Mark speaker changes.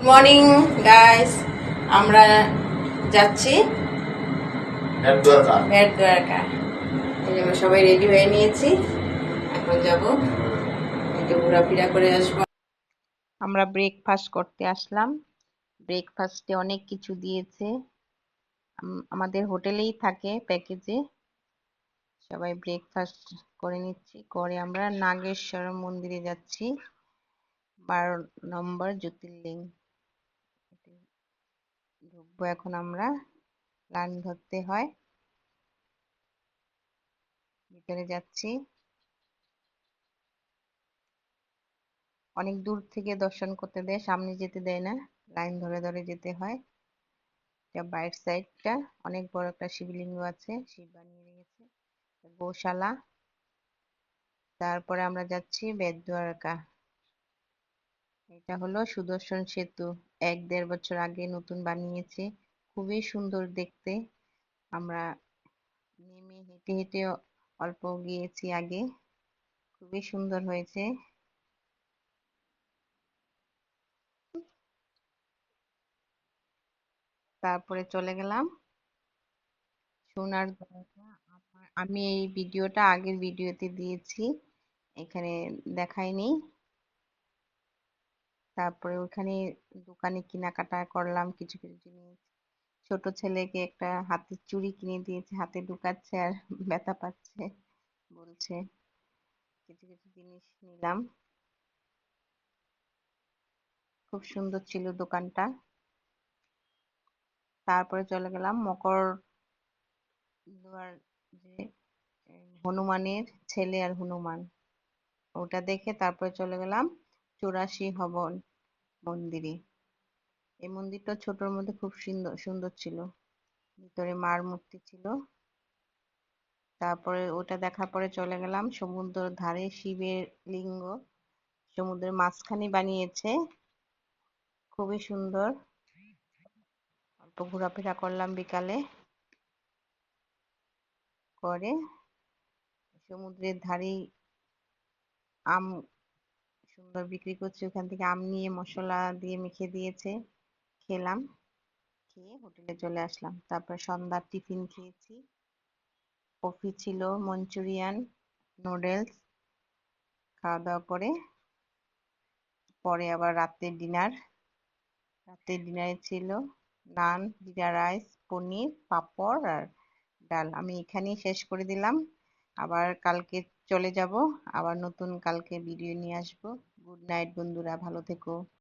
Speaker 1: Morning guys, আমরা যাচ্ছি ভেট দ্বারকা। এই যে আমরা সবাই রেডি হয়ে নিয়েছি, এখন যাব একটু ঘোরাফেরা করে আসবো। আমরা ব্রেকফাস্ট করতে আসলাম। ব্রেকফাস্টে অনেক কিছু দিয়েছে, আমাদের হোটেলেই থাকে প্যাকেজে। সবাই ব্রেকফাস্ট করে নিচ্ছি, করে আমরা নাগেশ্বর মন্দিরে যাচ্ছি, 12 নম্বর জ্যোতির্লিঙ্গ ঢুকবো। এখন আমরা লাইন ধরতে হয়, ভিতরে যাচ্ছি। অনেক দূর থেকে দর্শন করতে দেয়, সামনে যেতে দেয় না, লাইন ধরে ধরে যেতে হয়। এটা বাইরের সাইডটা অনেক বড় একটা শিবলিঙ্গ আছে, শিব বানিয়ে রেখেছে, গোশালা। তারপরে আমরা যাচ্ছি বেদ দ্বারকা। এটা হলো সুদর্শন সেতু, 1-1.5 বছর আগে নতুন বানিয়েছে, খুবই সুন্দর দেখতে। আমরা নেমে হেঁটে হেঁটে অল্প গিয়েছি আগে, খুবই সুন্দর হয়েছে। তারপরে চলে গেলাম সোনার দ্বারকা। আমি এই ভিডিওটা আগের ভিডিওতে দিয়েছি, এখানে দেখাইনি। তারপরে ওখানে দোকানে কেনাকাটা করলাম কিছু কিছু জিনিস। ছোট ছেলেকে একটা হাতের চুড়ি কিনে দিয়েছে, হাতে ঢুকাচ্ছে আর ব্যথা পাচ্ছে বলছে। কিছু কিছু জিনিস নিলাম, খুব সুন্দর ছিল দোকানটা। তারপরে চলে গেলাম মকর দুয়ার, যে হনুমানের ছেলে আর হনুমান, ওটা দেখে তারপরে চলে গেলাম 84 ভবন মন্দিরে। এই মন্দিরটা ছোটর মধ্যে খুব সুন্দর সুন্দর ছিল, ভিতরে মার মূর্তি ছিল। তারপরে ওটা দেখার পরে চলে গেলাম সমুদ্রের ধারে শিবের লিঙ্গ, সমুদ্রের মাঝখানে বানিয়েছে, খুবই সুন্দর। অল্প ঘোরাফেরা করলাম বিকালে, করে সমুদ্রের ধারেই আম সুন্দর বিক্রি করছে, ওখান থেকে আম নিয়ে মশলা দিয়ে মেখে দিয়েছে, খেলাম। খেয়ে হোটেলে চলে আসলাম। তারপর সন্ধ্যার টিফিন খেয়েছি, কফি ছিল, মঞ্চুরিয়ান, নুডলস। খাওয়া দাওয়া করে পরে আবার রাতের ডিনারে ছিল নান, জিরা রাইস, পনির, পাঁপড় আর ডাল। আমি এখানেই শেষ করে দিলাম, আবার কালকে চলে যাব, আবার নতুন কালকে ভিডিও নিয়ে আসবো। গুড নাইট বন্ধুরা, ভালো থেকো।